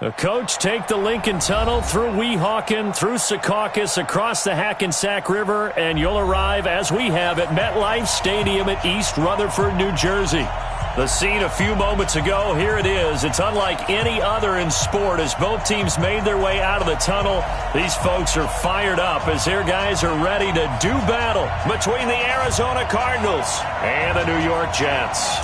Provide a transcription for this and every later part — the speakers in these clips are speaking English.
The coach take the Lincoln Tunnel through Weehawken, through Secaucus, across the Hackensack River, and you'll arrive, as we have, at MetLife Stadium at East Rutherford, New Jersey. The scene a few moments ago, here it is. It's unlike any other in sport as both teams made their way out of the tunnel. These folks are fired up as their guys are ready to do battle between the Arizona Cardinals and the New York Jets.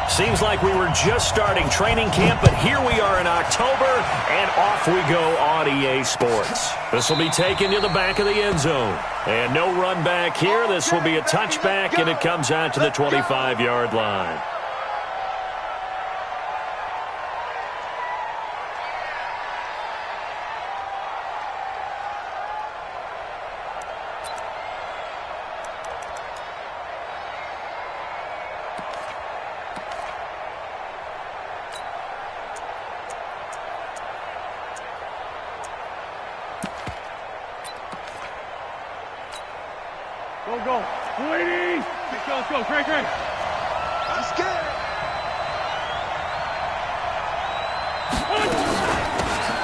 Seems like we were just starting training camp, but here we are in October, and off we go on EA Sports. This will be taken to the back of the end zone. And no run back here. This will be a touchback, and it comes out to the 25-yard line. Go. 280. Let's go. Great. I'm scared.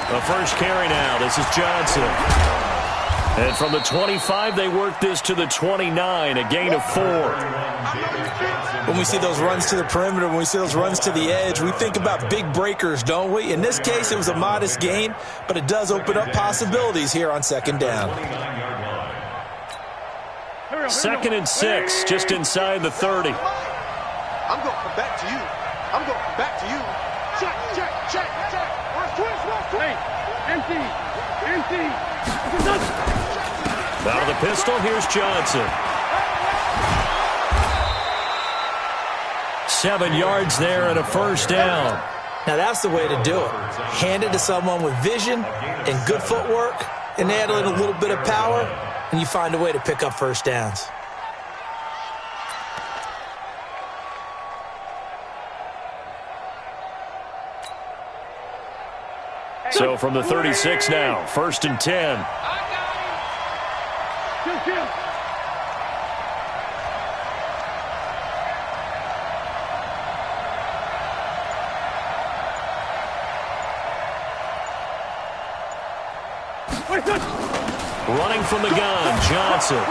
The first carry now. This is Johnson. And from the 25, they work this to the 29, a gain of 4. When we see those runs to the perimeter, when we see those runs to the edge, we think about big breakers, don't we? In this case, it was a modest gain, but it does open up possibilities here on second down. 2nd and 6, just inside the 30. I'm going back to you. Check. Twist. Hey, empty. Out of the pistol, here's Johnson. 7 yards there and a first down. Now that's the way to do it. Hand it to someone with vision and good footwork, and add in a little bit of power, and you find a way to pick up first downs. So from the 36 now, 1st and 10. Kill. Running from the gun, Johnson.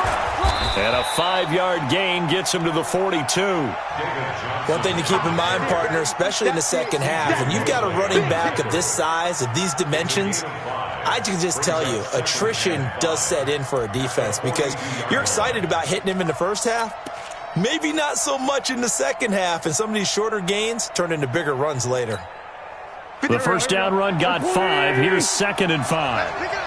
And a 5-yard gain gets him to the 42. One thing to keep in mind, partner, especially in the second half, when you've got a running back of this size, of these dimensions, I can just tell you, attrition does set in for a defense because you're excited about hitting him in the first half, maybe not so much in the second half, and some of these shorter gains turn into bigger runs later. The first down run got 5. Here's 2nd and 5.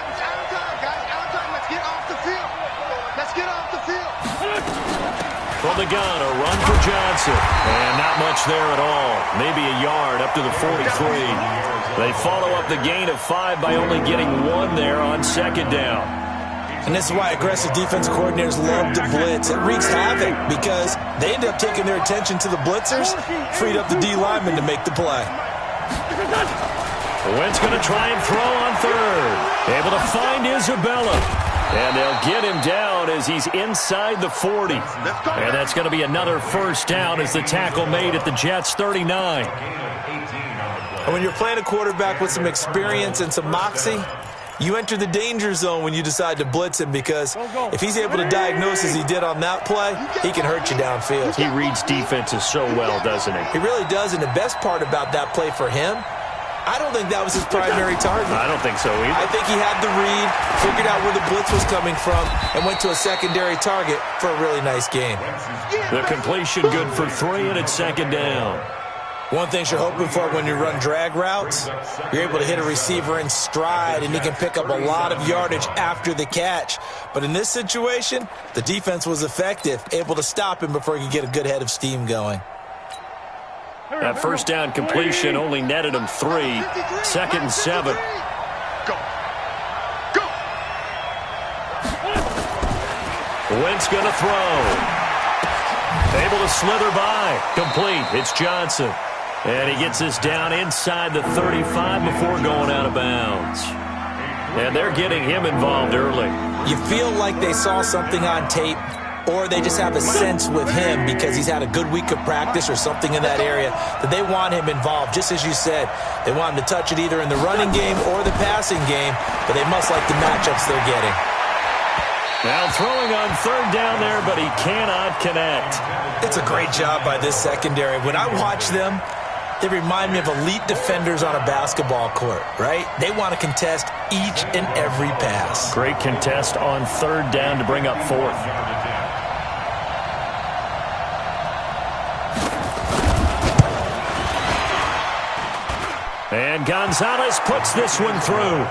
From the gun, a run for Johnson. And not much there at all. Maybe a yard up to the 43. They follow up the gain of 5 by only getting 1 there on 2nd down. And this is why aggressive defense coordinators love to blitz. It wreaks havoc because they end up taking their attention to the blitzers, freed up the D lineman to make the play. Wentz going to try and throw on 3rd. Able to find Isabella. And they'll get him down as he's inside the 40. And that's going to be another first down as the tackle made at the Jets' 39. And when you're playing a quarterback with some experience and some moxie, you enter the danger zone when you decide to blitz him because if he's able to diagnose as he did on that play, he can hurt you downfield. He reads defenses so well, doesn't he? He really does, and the best part about that play for him, I don't think that was his primary target. I don't think so either. I think he had the read, figured out where the blitz was coming from, and went to a secondary target for a really nice game. The completion good for 3, and it's 2nd down. One thing you're hoping for when you run drag routes, you're able to hit a receiver in stride, and he can pick up a lot of yardage after the catch. But in this situation, the defense was effective, able to stop him before he could get a good head of steam going. That first down completion only netted him 3. 2nd and 7. Go. Wentz going to throw. Able to slither by. Complete. It's Johnson. And he gets this down inside the 35 before going out of bounds. And they're getting him involved early. You feel like they saw something on tape, or they just have a sense with him because he's had a good week of practice or something in that area that they want him involved. Just as you said, they want him to touch it either in the running game or the passing game, but they must like the matchups they're getting. Now throwing on third down there, but he cannot connect. It's a great job by this secondary. When I watch them, they remind me of elite defenders on a basketball court, right? They want to contest each and every pass. Great contest on third down to bring up fourth. And Gonzalez puts this one through.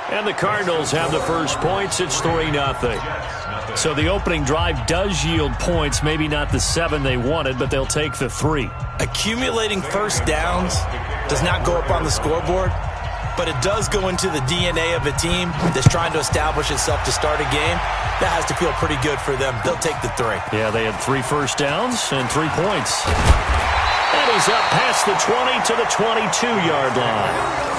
And the Cardinals have the first points. It's 3-0. So the opening drive does yield points. Maybe not the 7 they wanted, but they'll take the 3. Accumulating first downs does not go up on the scoreboard, but it does go into the DNA of a team that's trying to establish itself to start a game. That has to feel pretty good for them. They'll take the 3. Yeah, they had 3 first downs and 3 points. And he's up past the 20 to the 22-yard line.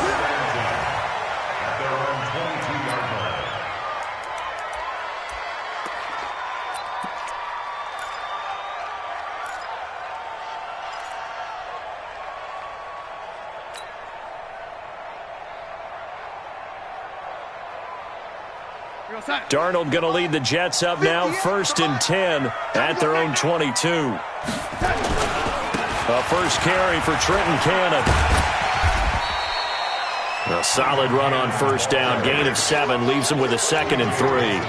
Darnold going to lead the Jets up now, 1st and 10 at their own 22. A first carry for Trenton Cannon. A solid run on first down, gain of 7, leaves him with a 2nd and 3.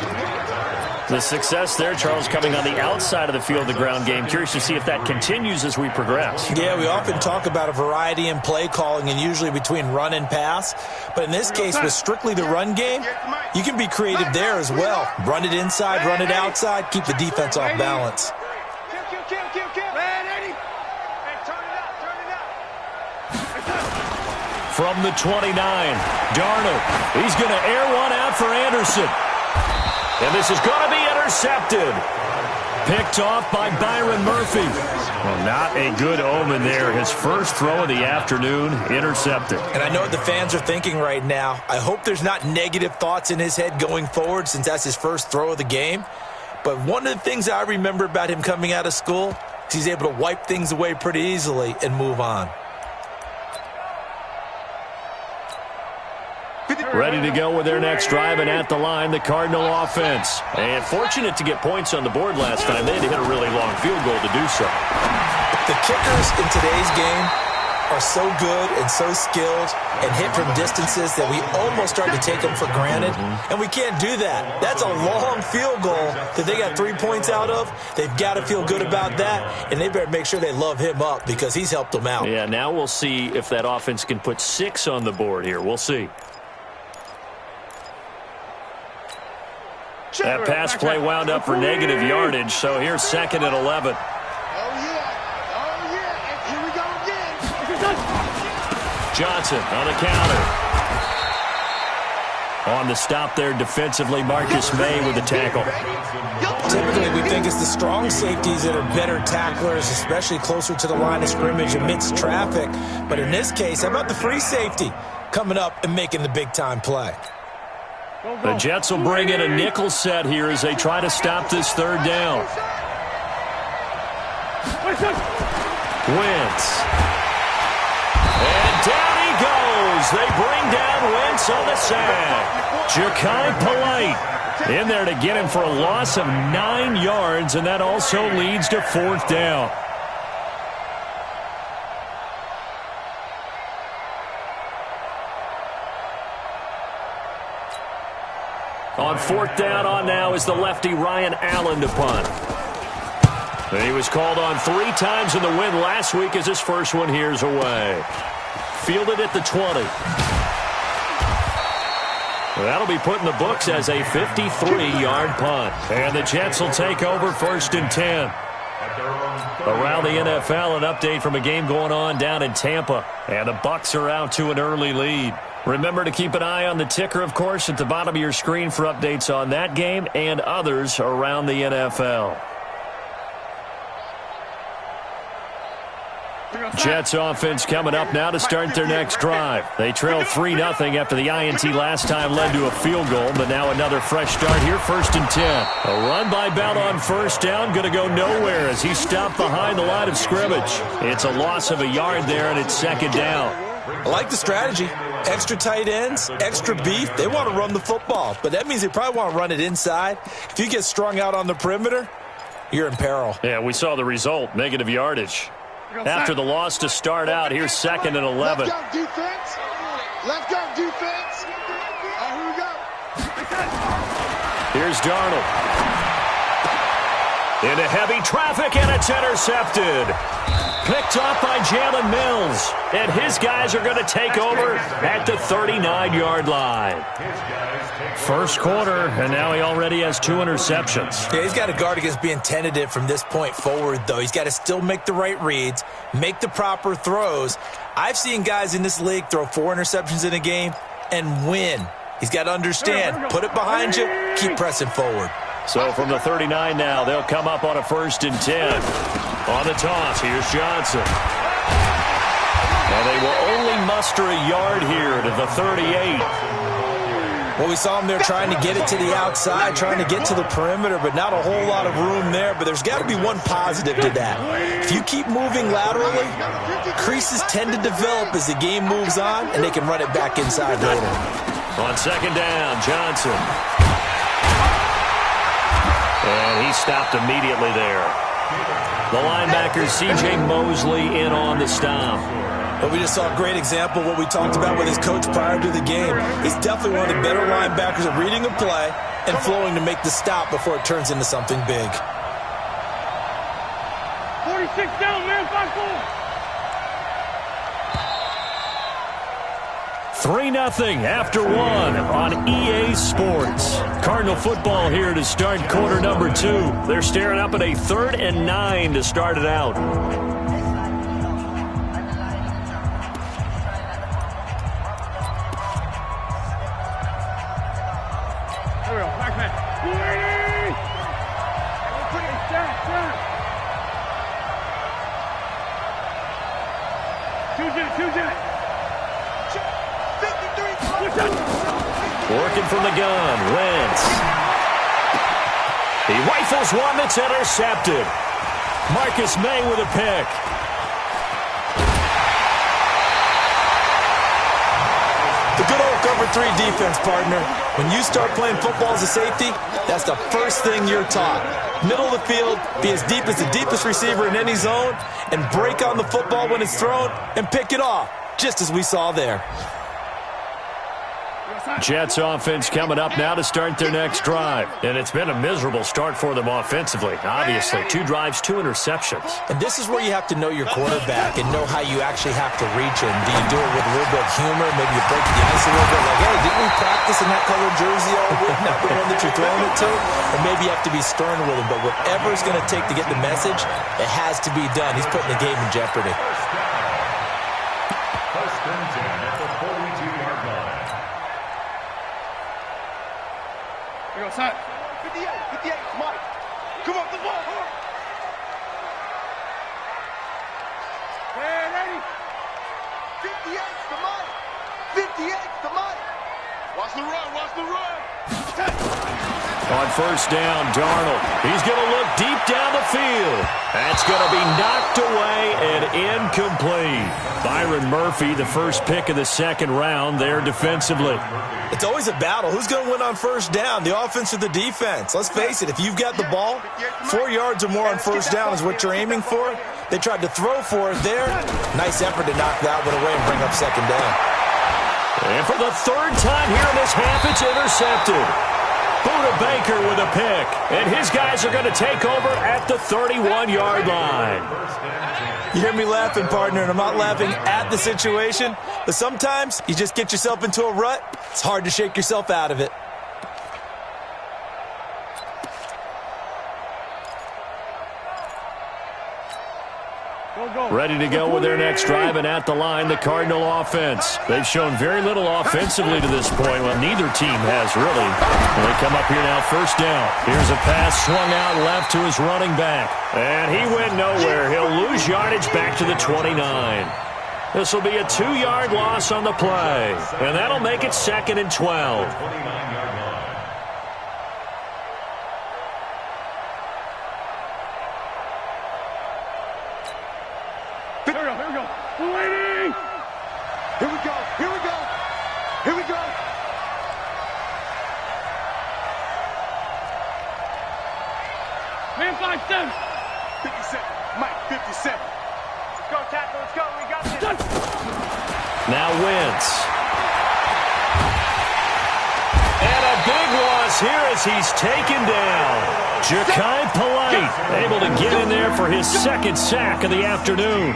The success there, Charles, coming on the outside of the field, the ground game. Curious to see if that continues as we progress. Yeah, we often talk about a variety in play calling and usually between run and pass. But in this case, with strictly the run game, you can be creative there as well. Run it inside, run it outside, keep the defense off balance. From the 29, Darnold. He's going to air one out for Anderson. And this is going to be intercepted. Picked off by Byron Murphy. Well, not a good omen there. His first throw of the afternoon, intercepted. And I know what the fans are thinking right now. I hope there's not negative thoughts in his head going forward since that's his first throw of the game. But one of the things I remember about him coming out of school is he's able to wipe things away pretty easily and move on. Ready to go with their next drive, and at the line, the Cardinal offense. And fortunate to get points on the board last time. They had to hit a really long field goal to do so. The kickers in today's game are so good and so skilled and hit from distances that we almost start to take them for granted. And we can't do that. That's a long field goal that they got 3 points out of. They've got to feel good about that, and they better make sure they love him up because he's helped them out. Yeah, now we'll see if that offense can put 6 on the board here. We'll see. That pass play wound up for negative yardage, so here's 2nd and 11. Here we go again. Johnson on the counter. On the stop there defensively, Marcus May with the tackle. Typically, we think it's the strong safeties that are better tacklers, especially closer to the line of scrimmage amidst traffic. But in this case, how about the free safety coming up and making the big-time play? The Jets will bring in a nickel set here as they try to stop this third down. Wentz. And down he goes. They bring down Wentz on the sack. Ja'Kai Polite in there to get him for a loss of 9 yards, and that also leads to 4th down. On 4th down on now is the lefty Ryan Allen to punt. And he was called on 3 times in the win last week as his first one here's away. Fielded at the 20. That'll be put in the books as a 53-yard punt. And the Jets will take over 1st and 10. Around the NFL, an update from a game going on down in Tampa. And the Bucs are out to an early lead. Remember to keep an eye on the ticker, of course, at the bottom of your screen for updates on that game and others around the NFL. Jets offense coming up now to start their next drive. They trail 3-0 after the INT last time led to a field goal, but now another fresh start here, 1st and 10. A run by Bell on 1st down, going to go nowhere as he stopped behind the line of scrimmage. It's a loss of a yard there, and it's 2nd down. I like the strategy. Extra tight ends, extra beef. They want to run the football, but that means they probably want to run it inside. If you get strung out on the perimeter, you're in peril. Yeah, we saw the result, negative yardage. After the loss to start out, here's 2nd and 11. Left guard defense. Left guard defense. Here we go. Here's Darnold. Into heavy traffic, and it's intercepted. Picked off by Jalen Mills. And his guys are going to take over at the 39-yard line. First quarter, and now he already has 2 interceptions. Yeah, he's got to guard against being tentative from this point forward, though. He's got to still make the right reads, make the proper throws. I've seen guys in this league throw 4 interceptions in a game and win. He's got to understand, put it behind you, keep pressing forward. So from the 39 now, they'll come up on a 1st and 10. On the toss, here's Johnson. And they will only muster a yard here to the 38. Well, we saw him there trying to get it to the outside, trying to get to the perimeter, but not a whole lot of room there. But there's got to be one positive to that. If you keep moving laterally, creases tend to develop as the game moves on, and they can run it back inside later. On 2nd down, Johnson. And he stopped immediately there. The linebacker, C.J. Mosley, in on the stop. But we just saw a great example of what we talked about with his coach prior to the game. He's definitely one of the better linebackers at reading a play and flowing to make the stop before it turns into something big. 46 down, man. 5-4. 3-0 after 1 on EA Sports. Cardinal football here to start quarter number 2. They're staring up at a 3rd and 9 to start it out. Working from the gun, Wentz. He rifles one that's intercepted. Marcus May with a pick. The good old cover 3 defense, partner. When you start playing football as a safety, that's the first thing you're taught. Middle of the field, be as deep as the deepest receiver in any zone, and break on the football when it's thrown and pick it off, just as we saw there. Jets offense coming up now to start their next drive. And it's been a miserable start for them offensively. Obviously, 2 drives, 2 interceptions. And this is where you have to know your quarterback and know how you actually have to reach him. Do you do it with a little bit of humor? Maybe you break the ice a little bit. Like, hey, didn't we practice in that colored jersey all week? Not the one that you're throwing it to? Or maybe you have to be stern with him. But whatever it's going to take to get the message, it has to be done. He's putting the game in jeopardy. First and 10 at the 42-yard line. Here we go, son. 58, Mike. Come on, the ball. Hey, ready? 58 to Mike. 58 to Mike. Watch the run, watch the run. On 1st down, Darnold. He's going to look deep down the field. That's going to be knocked away and incomplete. Byron Murphy, the first pick of the 2nd round there defensively. It's always a battle. Who's going to win on 1st down, the offense or the defense? Let's face it, if you've got the ball, 4 yards or more on 1st down is what you're aiming for. They tried to throw for it there. Nice effort to knock that one away and bring up 2nd down. And for the 3rd time here in this half, it's intercepted. Buda Baker with a pick. And his guys are going to take over at the 31-yard line. You hear me laughing, partner, and I'm not laughing at the situation, but sometimes you just get yourself into a rut. It's hard to shake yourself out of it. Ready to go with their next drive, and at the line, the Cardinal offense. They've shown very little offensively to this point. Well, neither team has really. They come up here now, 1st down. Here's a pass swung out left to his running back. And he went nowhere. He'll lose lose yardage back to the 29. This will be a 2-yard loss on the play, and that'll make it 2nd and 12. Here we go. Here we go. Here we go. Man, 5-7. 57. Mike, 57. Let's go, tackle. Let's go. We got this. Now Wentz. And a big loss here as he's taken down. Ja'Kai Polite able to get in there for his 2nd sack of the afternoon.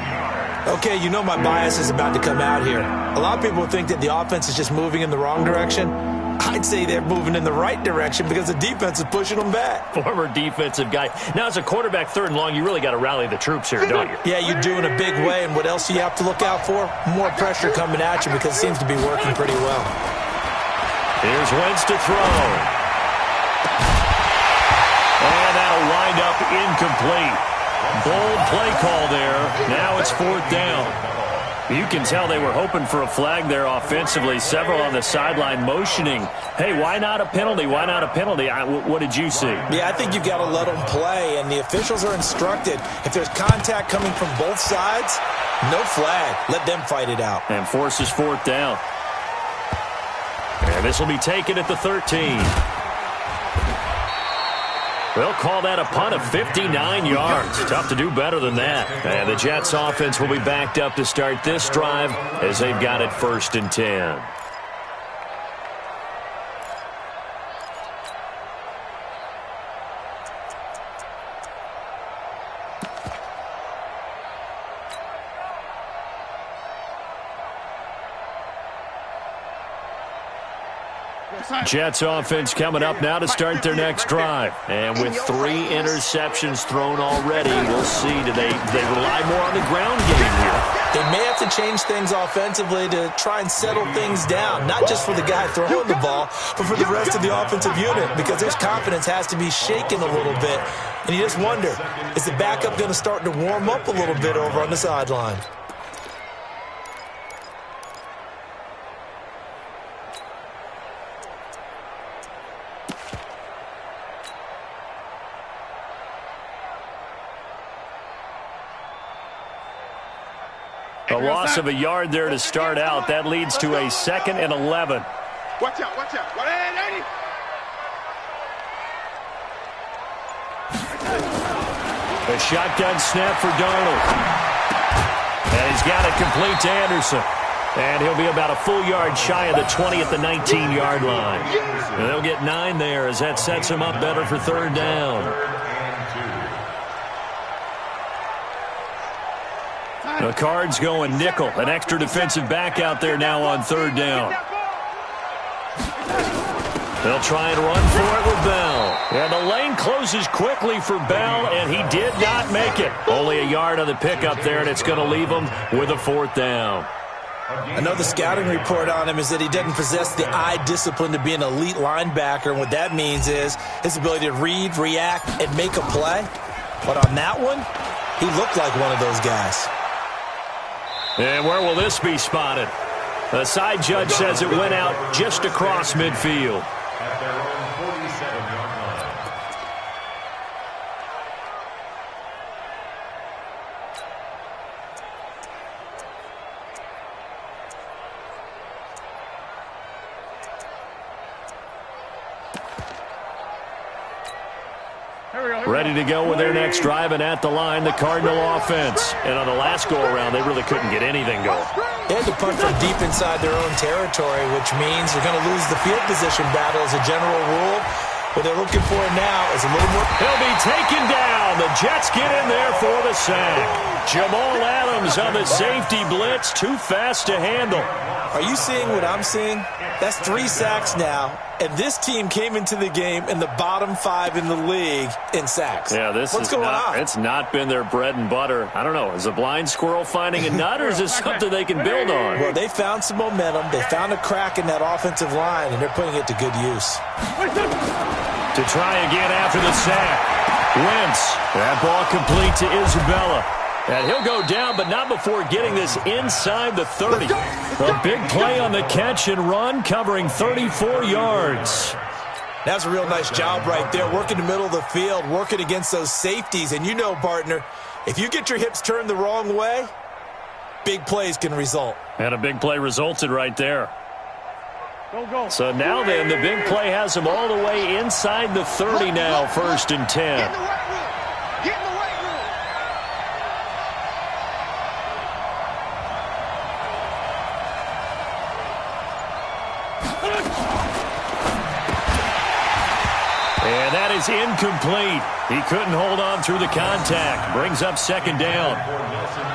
Okay, you know my bias is about to come out here. A lot of people think that the offense is just moving in the wrong direction. I'd say they're moving in the right direction because the defense is pushing them back. Former defensive guy. Now, as a quarterback 3rd and long, you really got to rally the troops here, don't you? Yeah, you do in a big way. And what else do you have to look out for? More pressure coming at you because it seems to be working pretty well. Here's Wentz to throw. And that'll wind up incomplete. Bold play call there. Now it's 4th down. You can tell they were hoping for a flag there offensively. Several on the sideline motioning. Hey, why not a penalty? Why not a penalty? What did you see? Yeah, I think you've got to let them play, and the officials are instructed. If there's contact coming from both sides, no flag. Let them fight it out. And forces 4th down. And this will be taken at the 13. They'll call that a punt of 59 yards. Tough to do better than that. And the Jets offense will be backed up to start this drive as they've got it 1st and 10. Jets offense coming up now to start their next drive. And with 3 interceptions thrown already, we'll see. Do they rely more on the ground game here? They may have to change things offensively to try and settle things down, not just for the guy throwing the ball, but for the rest of the offensive unit, because his confidence has to be shaken a little bit. And you just wonder, is the backup going to start to warm up a little bit over on the sideline? A loss of a yard there to start out. That leads to a 2nd and 11. Watch out, watch out. A shotgun snap for Darnold. And he's got it complete to Anderson. And he'll be about a full yard shy of the 20 at the 19-yard line. And they'll get 9 there as that sets him up better for 3rd down. The Cards going nickel. An extra defensive back out there now on 3rd down. They'll try and run for it with Bell. And the lane closes quickly for Bell, and he did not make it. Only a yard on the pickup there, and it's going to leave him with a 4th down. Another scouting report on him is that he doesn't possess the eye discipline to be an elite linebacker. And what that means is his ability to read, react, and make a play. But on that one, he looked like one of those guys. And where will this be spotted? The side judge says it went out just across midfield. At their own 47-yard line. Ready to go with their next drive, and at the line, the Cardinal offense. And on the last go-around, they really couldn't get anything going. They had to punt from deep inside their own territory, which means they're going to lose the field position battle as a general rule. What they're looking for now is a little more. He'll be taken down. The Jets get in there for the sack. Jamal Adams on the safety blitz, too fast to handle. Are you seeing what I'm seeing? That's 3 sacks now, and this team came into the game in the bottom 5 in the league in sacks. Yeah, What's going on? It's not been their bread and butter. I don't know. Is a blind squirrel finding a nut, or is this something they can build on? Well, they found some momentum. They found a crack in that offensive line, and they're putting it to good use. To try again after the sack. Wentz. That ball complete to Isabella. And he'll go down, but not before getting this inside the 30. A big play on the catch and run, covering 34 yards. That's a real nice job right there, working the middle of the field, working against those safeties. And you know, partner, if you get your hips turned the wrong way, big plays can result. And a big play resulted right there. Go. So now then, the big play has him all the way inside the 30 now, 1st and 10. Get in the weight room. Get in the weight room. And that is incomplete. He couldn't hold on through the contact. Brings up 2nd down.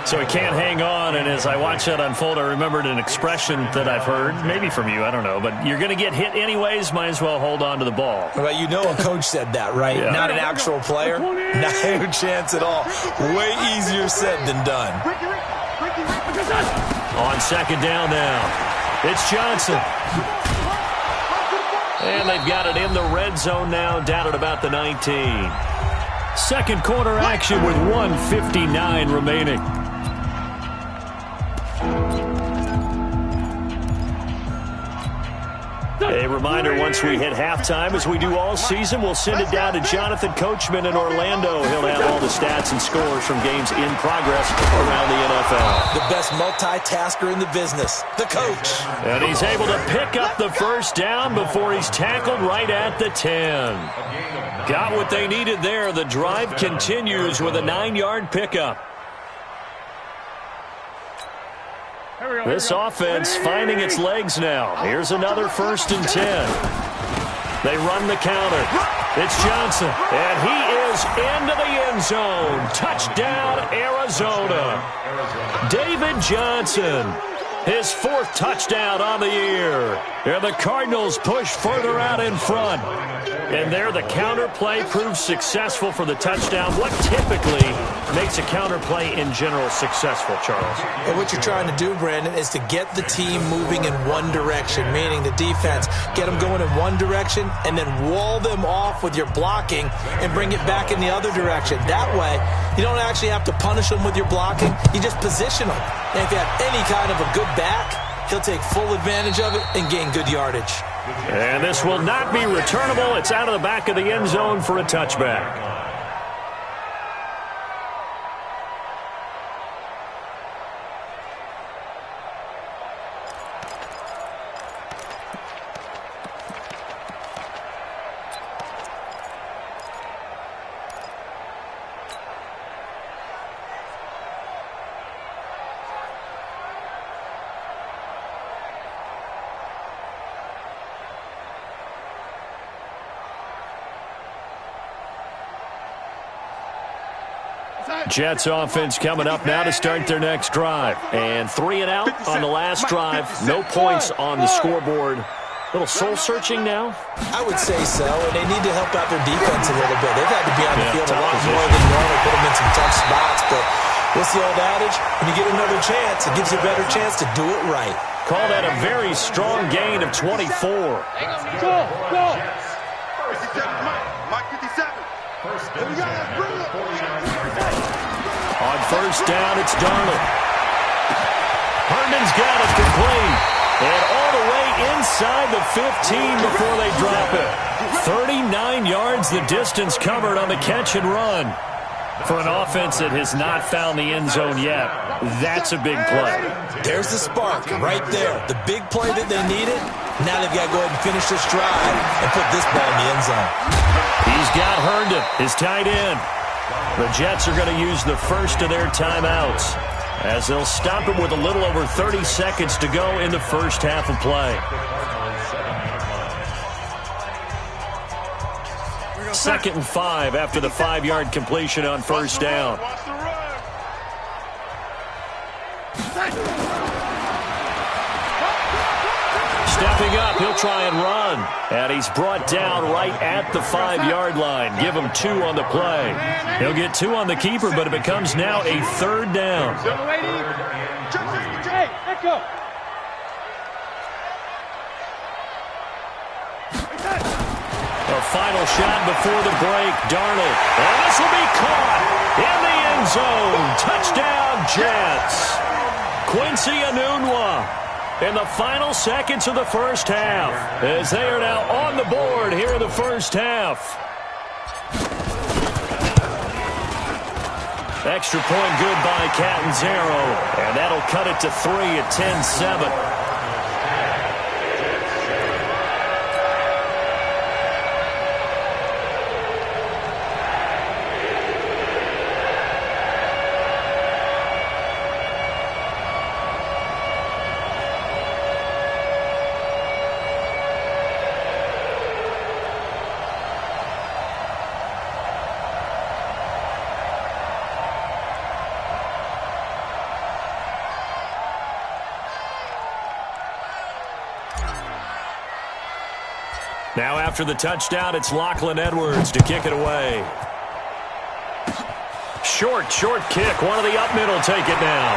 So he can't hang on, and as I watch that unfold, I remembered an expression that I've heard, maybe from you, I don't know, but you're going to get hit anyways, might as well hold on to the ball. Well, you know a coach said that, right? Yeah. Not an actual player. Not a chance at all. Way easier said than done. On 2nd down now, it's Johnson. And they've got it in the red zone now, down at about the 19. Second quarter action with 1:59 remaining. A reminder, once we hit halftime, as we do all season, we'll send it down to Jonathan Coachman in Orlando. He'll have all the stats and scores from games in progress around the NFL. The best multitasker in the business, the coach. And he's able to pick up the 1st down before he's tackled right at the 10. Got what they needed there. The drive continues with a 9-yard pickup. This offense finding its legs now. Here's another 1st and 10. They run the counter. It's Johnson, and he is into the end zone. Touchdown, Arizona. David Johnson, his 4th touchdown on the year. And the Cardinals push further out in front. And there the counter play proves successful for the touchdown. What typically makes a counter play in general successful, Charles? And what you're trying to do, Brandon, is to get the team moving in one direction, meaning the defense, get them going in one direction and then wall them off with your blocking and bring it back in the other direction. That way, you don't actually have to punish them with your blocking. You just position them. And if you have any kind of a good back, he'll take full advantage of it and gain good yardage. And this will not be returnable. It's out of the back of the end zone for a touchback. Jets offense coming up now to start their next drive. And 3 and out on the last drive. No points on the scoreboard. A little soul-searching now? I would say so, and they need to help out their defense a little bit. They've had to be on the field a lot more than normal, put them in some tough spots. But what's the old adage? When you get another chance, it gives you a better chance to do it right. Call that a very strong gain of 24. Go. 57, Mike 57. Here we go, let's bring it. On 1st down, it's Darnold. Herndon's got it complete. And all the way inside the 15 before they drop it. 39 yards the distance covered on the catch and run. For an offense that has not found the end zone yet, that's a big play. There's the spark right there. The big play that they needed. Now they've got to go ahead and finish this drive and put this ball in the end zone. He's got Herndon, his tight end. The Jets are going to use the first of their timeouts as they'll stop him with a little over 30 seconds to go in the first half of play. 2nd and 5 after the 5-yard completion on 1st down. Stepping up, he'll try and run. And he's brought down right at the 5-yard line. Give him 2 on the play. He'll get 2 on the keeper, but it becomes now a 3rd down. Hey, let go. A final shot before the break. Darnold. And this will be caught in the end zone. Touchdown, Jets. Quincy Enunwa in the final seconds of the first half, as they are now on the board here in the first half. Extra point good by Catanzaro, and that'll cut it to 3 at 10-7. Now after the touchdown, it's Lachlan Edwards to kick it away. Short kick. One of the up middle take it now.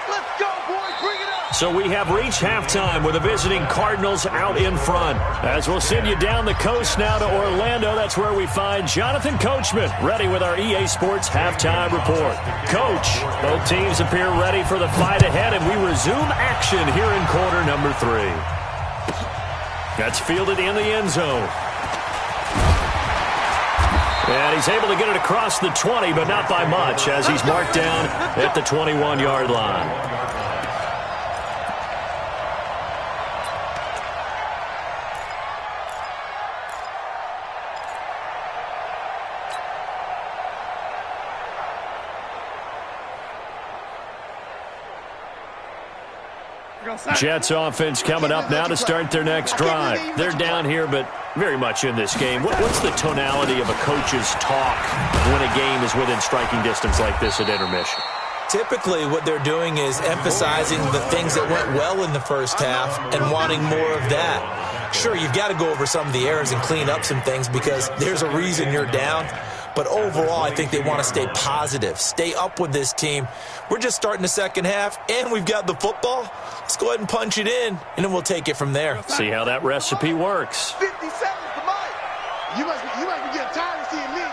Let's go, boys. Bring it up. So we have reached halftime with the visiting Cardinals out in front. As we'll send you down the coast now to Orlando, that's where we find Jonathan Coachman ready with our EA Sports halftime report. Coach, both teams appear ready for the fight ahead, and we resume action here in quarter number 3. That's fielded in the end zone. And he's able to get it across the 20, but not by much, as he's marked down at the 21-yard line. Jets offense coming up now to start their next drive. They're down here, but very much in this game. What's the tonality of a coach's talk when a game is within striking distance like this at intermission? Typically, what they're doing is emphasizing the things that went well in the first half and wanting more of that. Sure, you've got to go over some of the errors and clean up some things because there's a reason you're down. But overall, I think they want to stay positive, stay up with this team. We're just starting the second half, and we've got the football. Let's go ahead and punch it in, and then we'll take it from there. See how that recipe works. 50 seconds to Mike. You must be getting tired of seeing me.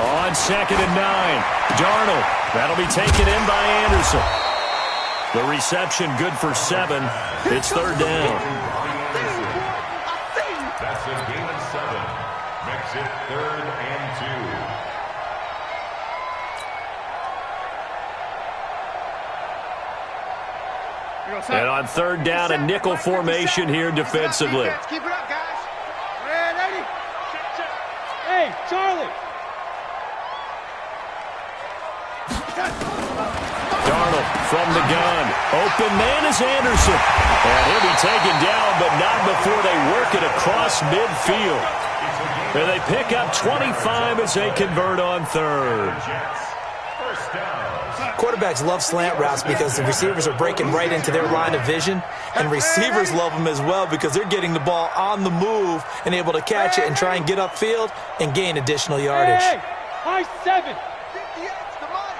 On 2nd and 9, Darnold. That'll be taken in by Anderson. The reception good for 7. It's 3rd down. That's a gain of 7. Makes it 3rd and 2. And on 3rd down, a nickel formation here defensively. Keep it up, guys. Ready? Hey, Charlie. Darnold from the gun. Open man is Anderson. And he'll be taken down, but not before they work it across midfield. And they pick up 25 as they convert on 3rd. First down. Quarterbacks love slant routes because the receivers are breaking right into their line of vision, and receivers love them as well because they're getting the ball on the move and able to catch it and try and get upfield and gain additional yardage. Hey, high 7. 58's the Mike.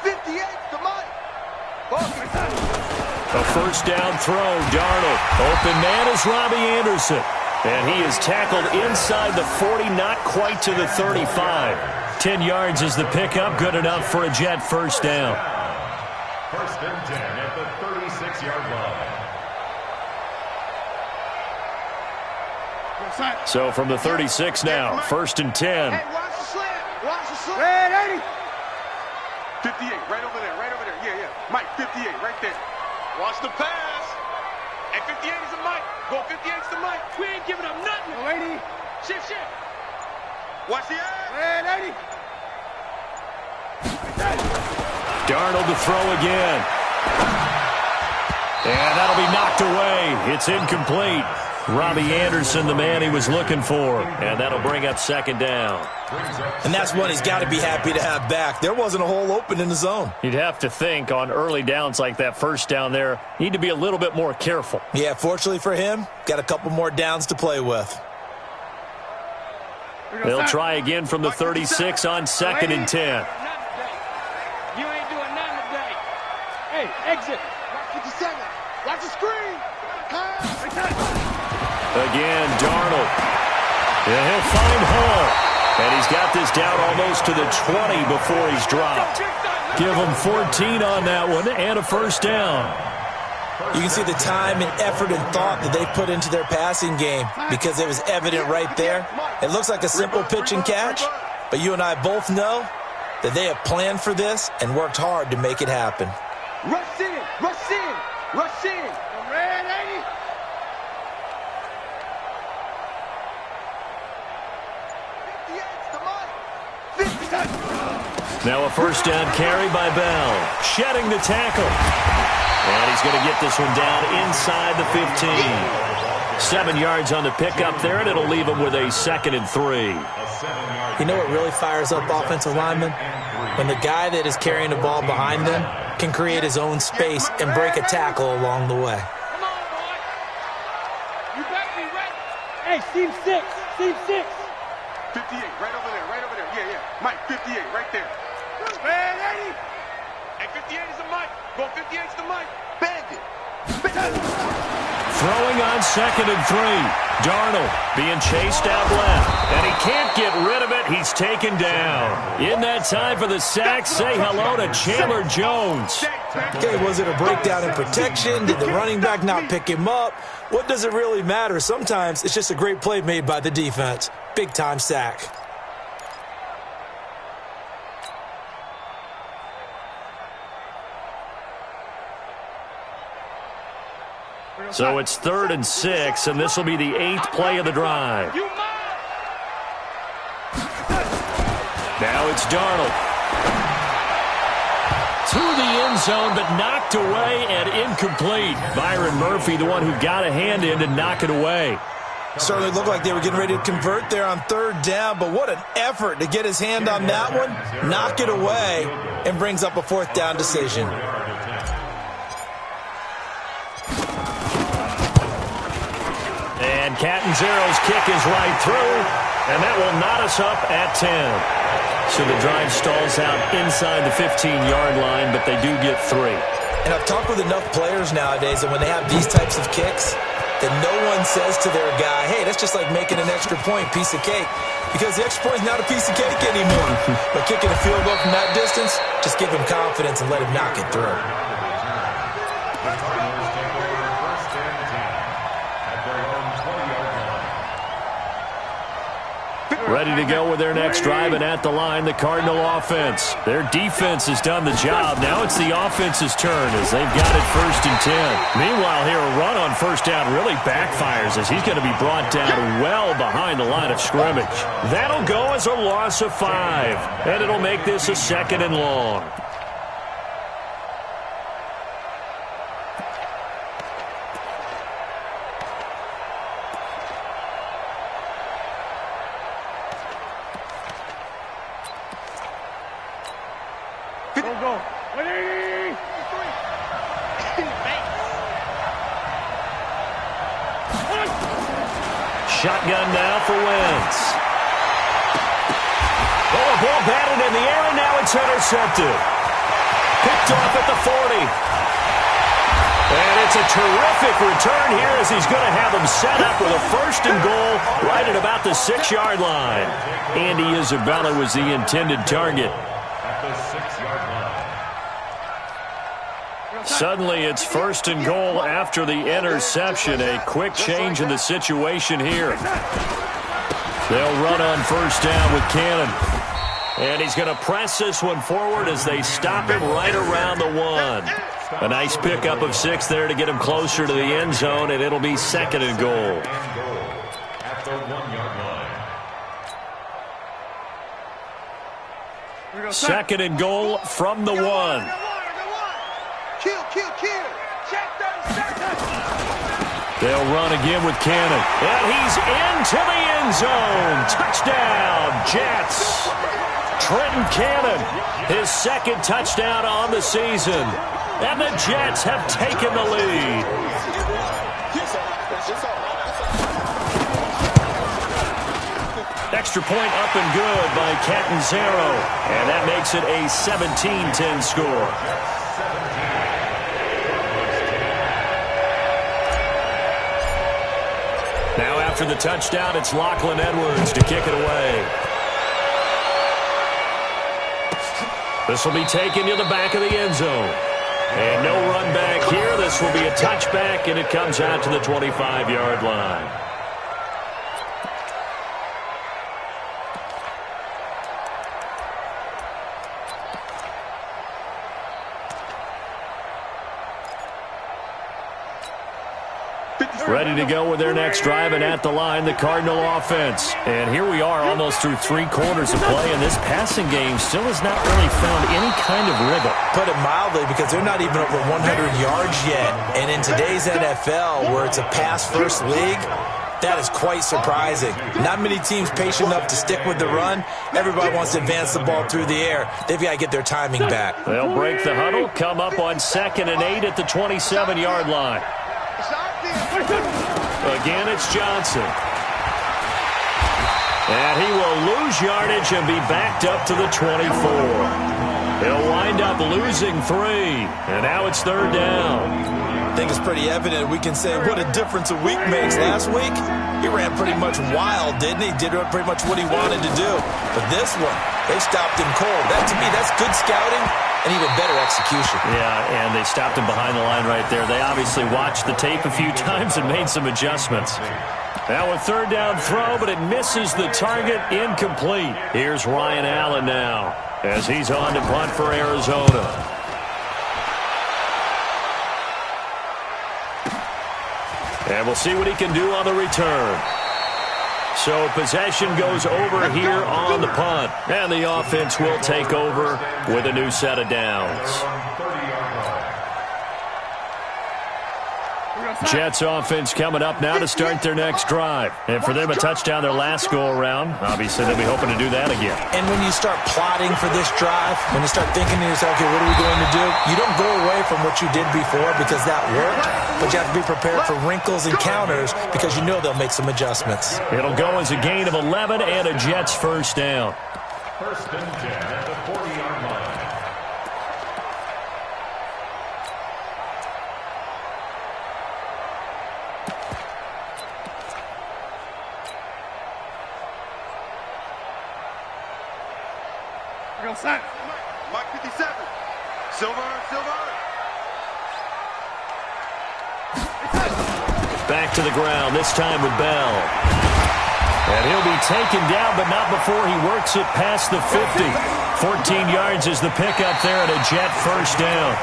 58's the Mike. A first down throw, Darnold. Open man is Robbie Anderson. And he is tackled inside the 40, not quite to the 35. 10 yards is the pickup, good enough for a Jet first down. First and 10 at the 36-yard line. So from the 36 now, 1st and 10. Hey, watch the slant. Watch the slant. Ready? 58, right over there, right over there. Yeah. Mike, 58, right there. Watch the pass. Hey, 58 is the Mike. Go 58's the Mike. We ain't giving up nothing. Ready? Shift. Watch the ass. Ready? Darnold to throw again. And that'll be knocked away. It's incomplete. Robbie Anderson, the man he was looking for. And that'll bring up 2nd down. And that's one he's got to be happy to have back. There wasn't a hole open in the zone. You'd have to think on early downs like that first down there, need to be a little bit more careful. Yeah, fortunately for him, got a couple more downs to play with. They'll try again from the 36 on 2nd and 10. You ain't doing nothing today. Hey, exit. Watch 57. Watch Watch the screen. Again, Darnold. And he'll find Hall. And he's got this down almost to the 20 before he's dropped. Give him 14 on that one and a first down. You can see the time and effort and thought that they put into their passing game because it was evident right there. It looks like a simple pitch and catch, but you and I both know that they have planned for this and worked hard to make it happen. Rush in, rush in, rush in. Red 80. Now a first down carry by Bell. Shedding the tackle. And he's going to get this one down inside the 15. 7 yards on the pickup there, and it'll leave him with a 2nd and 3. You know what really fires up offensive linemen? When the guy that is carrying the ball behind them can create his own space and break a tackle along the way. Come on, boy. You better be ready. Hey, seam 6. Seam 6. 58, right over there, right over there. Yeah, yeah. Mike, 58, right there. Red 80. Hey, 58 is the Mike. Go 58 is the Mike. Bandit. Throwing on 2nd and 3. Darnold being chased out left. And he can't get rid of it. He's taken down. In that time for the sack, say hello to Chandler Jones. Okay, was it a breakdown in protection? Did the running back not pick him up? What does it really matter? Sometimes it's just a great play made by the defense. Big-time sack. So it's 3rd and 6, and this will be the 8th play of the drive. Now it's Darnold. To the end zone, but knocked away and incomplete. Byron Murphy, the one who got a hand in to knock it away. Certainly looked like they were getting ready to convert there on 3rd down, but what an effort to get his hand on that one, knock it away, and brings up a 4th down decision. And Catanzaro's kick is right through, and that will knot us up at 10. So the drive stalls out inside the 15-yard line, but they do get 3. And I've talked with enough players nowadays that when they have these types of kicks, that no one says to their guy, hey, that's just like making an extra point, piece of cake. Because the extra point is not a piece of cake anymore. But kicking a field goal from that distance, just give him confidence and let him knock it through. Ready to go with their next drive, and at the line, the Cardinal offense. Their defense has done the job. Now it's the offense's turn as they've got it 1st and 10. Meanwhile, here, a run on 1st down really backfires as he's going to be brought down well behind the line of scrimmage. That'll go as a loss of 5, and it'll make this a 2nd and long. Shotgun now for Wentz. Oh, a ball batted in the air, and now it's intercepted. Picked off at the 40. And it's a terrific return here as he's going to have them set up with a 1st and goal right at about the 6-yard line. Andy Isabella was the intended target. Suddenly, it's 1st and goal after the interception. A quick change in the situation here. They'll run on 1st down with Cannon. And he's going to press this one forward as they stop him right around the 1. A nice pickup of 6 there to get him closer to the end zone, and it'll be 2nd and goal. At the 1-yard line. 2nd and goal from the 1. Kill. Check 37. They'll run again with Cannon. And he's into the end zone. Touchdown, Jets. Trenton Cannon, his 2nd touchdown on the season. And the Jets have taken the lead. Extra point up and good by Catanzaro. And that makes it a 17-10 score. after the touchdown, it's Lachlan Edwards to kick it away. This will be taken to the back of the end zone. And no run back here. This will be a touchback, and it comes out to the 25-yard line. Ready to go with their next drive, and at the line, the Cardinal offense. And here we are almost through 3 quarters of play, and this passing game still has not really found any kind of rhythm. Put it mildly, because they're not even over 100 yards yet. And in today's NFL, where it's a pass-first league, that is quite surprising. Not many teams patient enough to stick with the run. Everybody wants to advance the ball through the air. They've got to get their timing back. They'll break the huddle, come up on 2nd and 8 at the 27-yard line. Again, it's Johnson. And he will lose yardage and be backed up to the 24. He'll wind up losing 3. And now it's 3rd down. I think it's pretty evident. We can say what a difference a week makes. Last week, he ran pretty much wild, didn't he? Did pretty much what he wanted to do. But this one, they stopped him cold. That, to me, that's good scouting and even better execution. Yeah, and they stopped him behind the line right there. They obviously watched the tape a few times and made some adjustments. Now a 3rd down throw, but it misses the target. Incomplete. Here's Ryan Allen now as he's on to punt for Arizona. And we'll see what he can do on the return. So possession goes over here on the punt. And the offense will take over with a new set of downs. Jets offense coming up now to start their next drive. And for them, a touchdown their last go-around. Obviously, they'll be hoping to do that again. And when you start plotting for this drive, when you start thinking to yourself, okay, what are we going to do? You don't go away from what you did before because that worked, but you have to be prepared for wrinkles and counters because you know they'll make some adjustments. It'll go as a gain of 11 and a Jets first down. 1st and 10 at the 40-yard line. Mike 57. Silver. Back to the ground, this time with Bell. And he'll be taken down, but not before he works it past the 50. 14 yards is the pickup there at a Jet first down.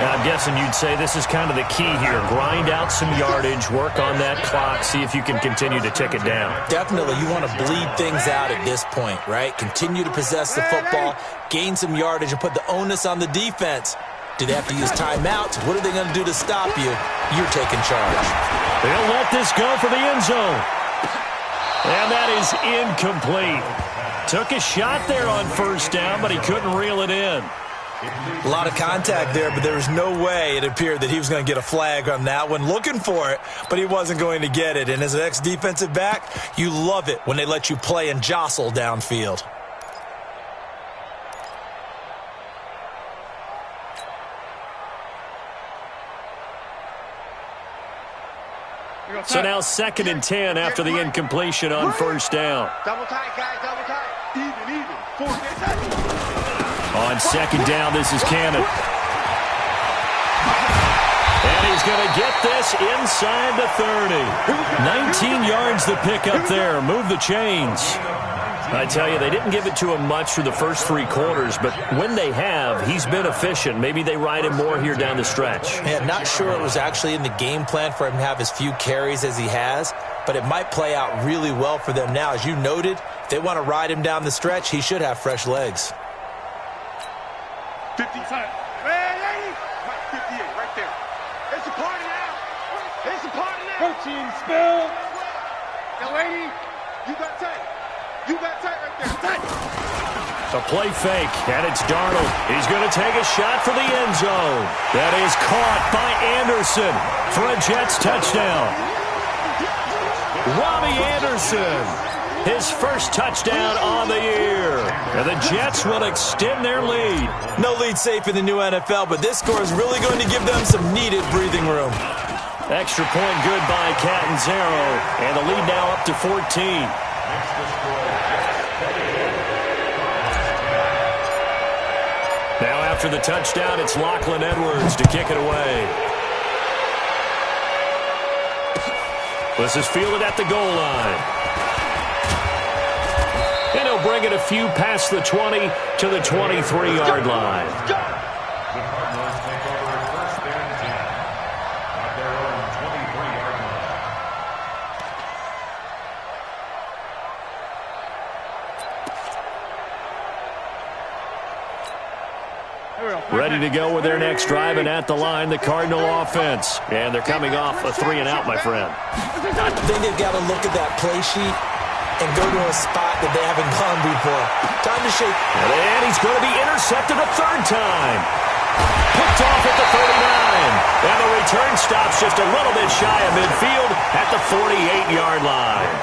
And I'm guessing you'd say this is kind of the key here. Grind out some yardage, work on that clock, see if you can continue to tick it down. Definitely, you want to bleed things out at this point, right? Continue to possess the football, gain some yardage, and put the onus on the defense. Do they have to use timeouts? What are they going to do to stop you? You're taking charge. They'll let this go for the end zone. And that is incomplete. Took a shot there on first down, but he couldn't reel it in. A lot of contact there, but there was no way it appeared that he was going to get a flag on that one. Looking for it, but he wasn't going to get it. And as an ex-defensive back, you love it when they let you play and jostle downfield. So now 2nd and 10 after the incompletion on first down. Double tight, guys, double tight. Even. 4. On 2nd down, this is Cannon. And he's going to get this inside the 30. 19 yards the pickup there. Move the chains. I tell you, they didn't give it to him much through the first 3 quarters, but when they have, he's been efficient. Maybe they ride him more here down the stretch. Yeah, not sure it was actually in the game plan for him to have as few carries as he has, but it might play out really well for them now. As you noted, if they want to ride him down the stretch, he should have fresh legs. 50. Hey, 58, right there. It's a party now. It's a party now. Protein spill. Yo, lady, you got tight. You got tight right there. Tight. A play fake, and it's Darnold. He's going to take a shot for the end zone. That is caught by Anderson for a Jets touchdown. Robbie Anderson, his first touchdown on the year. And the Jets will extend their lead. No lead safe in the new NFL, but this score is really going to give them some needed breathing room. Extra point good by Catanzaro, and the lead now up to 14. Now after the touchdown, it's Lachlan Edwards to kick it away. This is fielded at the goal line. And he'll bring it a few past the 20 to the 23-yard line. Ready to go with their next drive, and at the line, the Cardinal offense. And they're coming off a 3-and-out, my friend. I think they've got to look at that play sheet and go to a spot that they haven't gone before. Time to shake. And he's going to be intercepted a third time. Picked off at the 39. And the return stops just a little bit shy of midfield at the 48-yard line.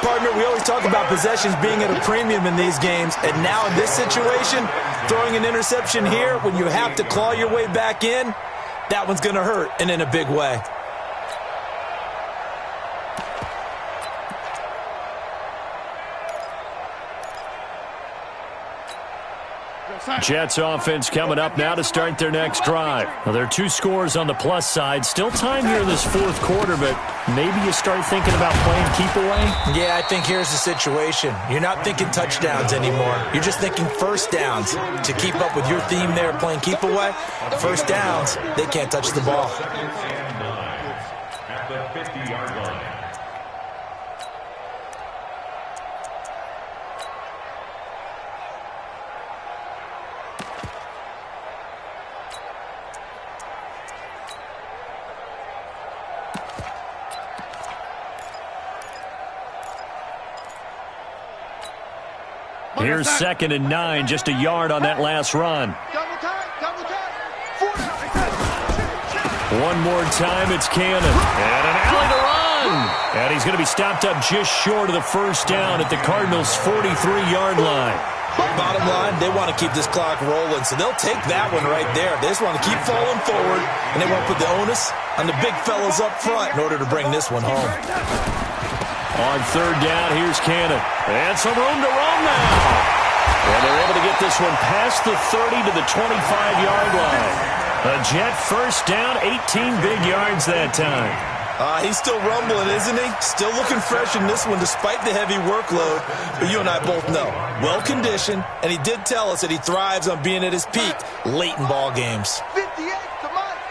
Partner, we always talk about possessions being at a premium in these games, and now in this situation, throwing an interception here when you have to claw your way back in, that one's going to hurt, and in a big way. Jets offense coming up now to start their next drive. Well, there are 2 scores on the plus side. Still time here in this fourth quarter, but maybe you start thinking about playing keep away? Yeah, I think here's the situation. You're not thinking touchdowns anymore. You're just thinking first downs. To keep up with your theme there, playing keep away, first downs, they can't touch the ball. At the 50-yard line. Here's 2nd and 9, just a yard on that last run. One more time, it's Cannon. And an alley to run. And he's going to be stopped up just short of the first down at the Cardinals' 43-yard line. Bottom line, they want to keep this clock rolling, so they'll take that one right there. They just want to keep falling forward, and they want to put the onus on the big fellas up front in order to bring this one home. On 3rd down, here's Cannon. And some room to roam now. And they're able to get this one past the 30 to the 25-yard line. A Jet first down, 18 big yards that time. He's still rumbling, isn't he? Still looking fresh in this one despite the heavy workload. But you and I both know, well-conditioned, and he did tell us that he thrives on being at his peak late in ball games. 58 to Mike.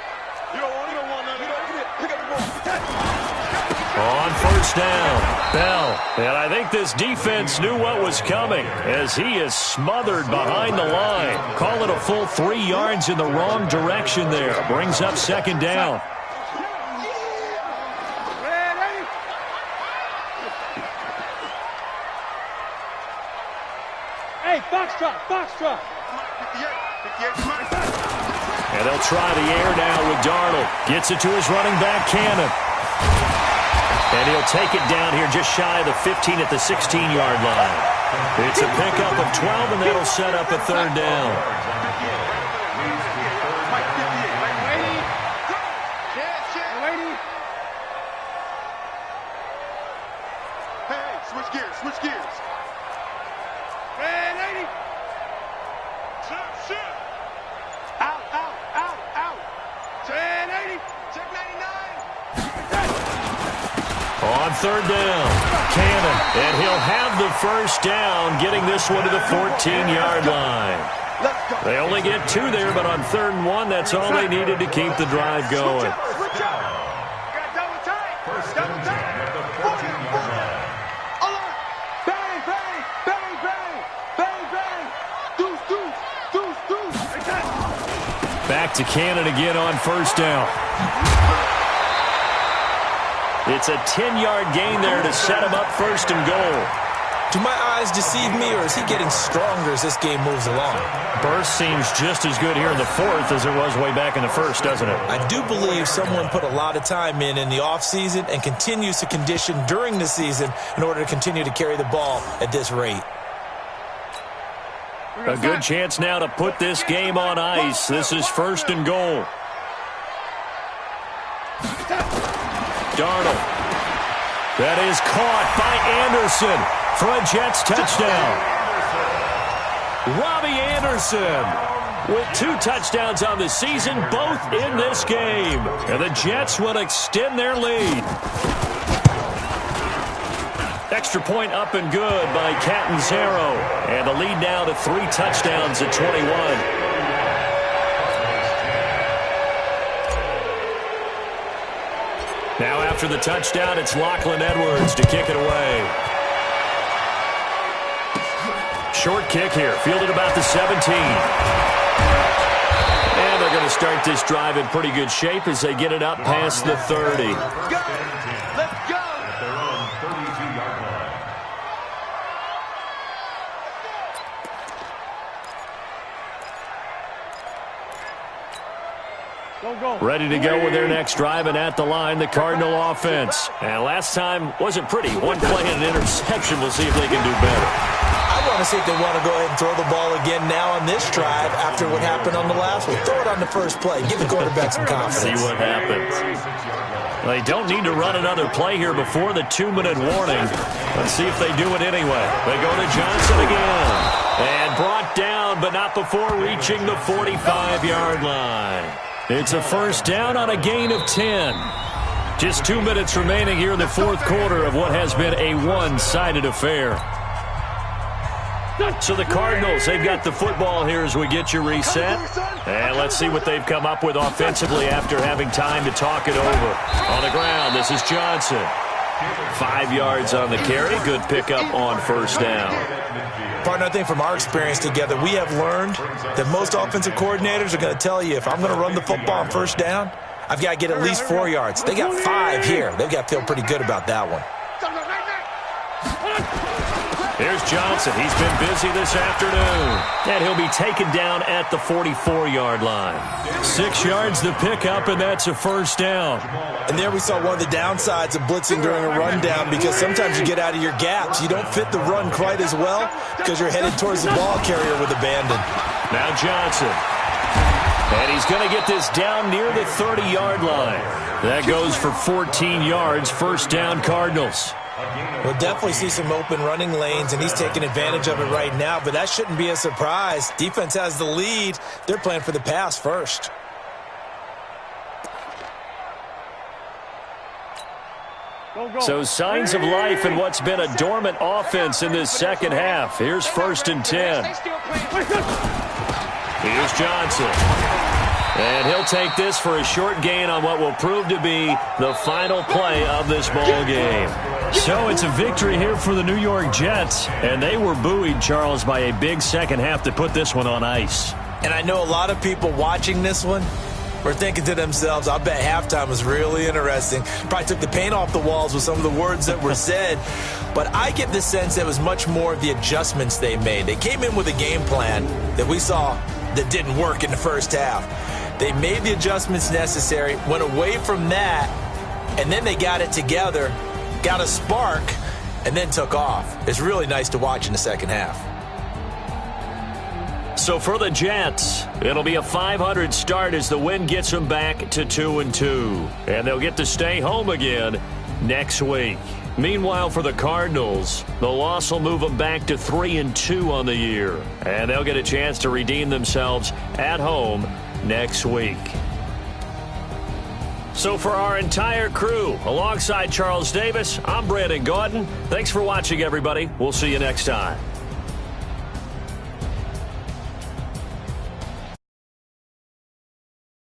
You don't want none of that. Pick up the ball. On first down, Bell. And I think this defense knew what was coming as he is smothered behind the line. Call it a full 3 yards in the wrong direction there. Brings up 2nd down. Hey, foxtrot, foxtrot. 58. And they'll try the air now with Darnold. Gets it to his running back, Cannon. And he'll take it down here just shy of the 15 at the 16-yard line. It's a pickup of 12, and that'll set up a 3rd down. Hey, switch gears, switch gears. Red 80. Shift. Out. 1080. Check 99. On 3rd down, Cannon. And he'll have the first down, getting this one to the 14-yard line. They only get 2 there, but on 3rd and 1, that's all they needed to keep the drive going. Switch up. Got double tight. Double tight. At the 14-yard line. Bang, bang, bang, bang, bang, bang. Deuce. Back to Cannon again on first down. It's a 10-yard gain there to set him up 1st and goal. Do my eyes deceive me, or is he getting stronger as this game moves along? Burst seems just as good here in the 4th as it was way back in the 1st, doesn't it? I do believe someone put a lot of time in the offseason and continues to condition during the season in order to continue to carry the ball at this rate. A good chance now to put this game on ice. This is 1st and goal. Darnold. That is caught by Anderson for a Jets touchdown. Robbie Anderson with 2 touchdowns on the season, both in this game. And the Jets will extend their lead. Extra point up and good by Catanzaro. And the lead now to 3 touchdowns at 21. Now after the touchdown, it's Lachlan Edwards to kick it away. Short kick here, fielded about the 17. And they're going to start this drive in pretty good shape as they get it up past the 30. Let's go! At their own 32-yard line. Ready to go with their next drive, and at the line, the Cardinal offense. And last time wasn't pretty. 1 play and an interception. We'll see if they can do better. I want to see if they want to go ahead and throw the ball again now on this drive after what happened on the last one. Throw it on the first play. Give the quarterback some confidence. See what happens. They don't need to run another play here before the 2-minute warning. Let's see if they do it anyway. They go to Johnson again. And brought down, but not before reaching the 45-yard line. It's a first down on a gain of 10. Just 2 minutes remaining here in the fourth quarter of what has been a one-sided affair. So the Cardinals, they've got the football here as we get you reset. And let's see what they've come up with offensively after having time to talk it over. On the ground, this is Johnson. 5 yards on the carry. Good pickup on first down. Partner, I think from our experience together, we have learned that most offensive coordinators are going to tell you, if I'm going to run the football on first down, I've got to get at least 4 yards. They got 5 here. They've got to feel pretty good about that one. Here's Johnson. He's been busy this afternoon. And he'll be taken down at the 44-yard line. 6 yards the pickup, and that's a first down. And there we saw one of the downsides of blitzing during a rundown, because sometimes you get out of your gaps. You don't fit the run quite as well because you're headed towards the ball carrier with abandon. Now Johnson. And he's going to get this down near the 30-yard line. That goes for 14 yards. First down, Cardinals. We'll definitely see some open running lanes, and he's taking advantage of it right now, but that shouldn't be a surprise. Defense has the lead. They're playing for the pass first. So signs of life in what's been a dormant offense in this second half. Here's 1st and 10. Here's Johnson. And he'll take this for a short gain on what will prove to be the final play of this ball game. So it's a victory here for the New York Jets. And they were buoyed, Charles, by a big second half to put this one on ice. And I know a lot of people watching this one were thinking to themselves, I bet halftime was really interesting. Probably took the paint off the walls with some of the words that were said. But I get the sense that it was much more of the adjustments they made. They came in with a game plan that we saw that didn't work in the first half. They made the adjustments necessary, went away from that, and then they got it together, got a spark, and then took off. It's really nice to watch in the second half. So for the Jets, it'll be a .500 start as the win gets them back to 2-2. And they'll get to stay home again next week. Meanwhile, for the Cardinals, the loss will move them back to 3-2 on the year. And they'll get a chance to redeem themselves at home next week. So for our entire crew, alongside Charles Davis, I'm Brandon Gaudin. Thanks for watching, everybody. We'll see you next time.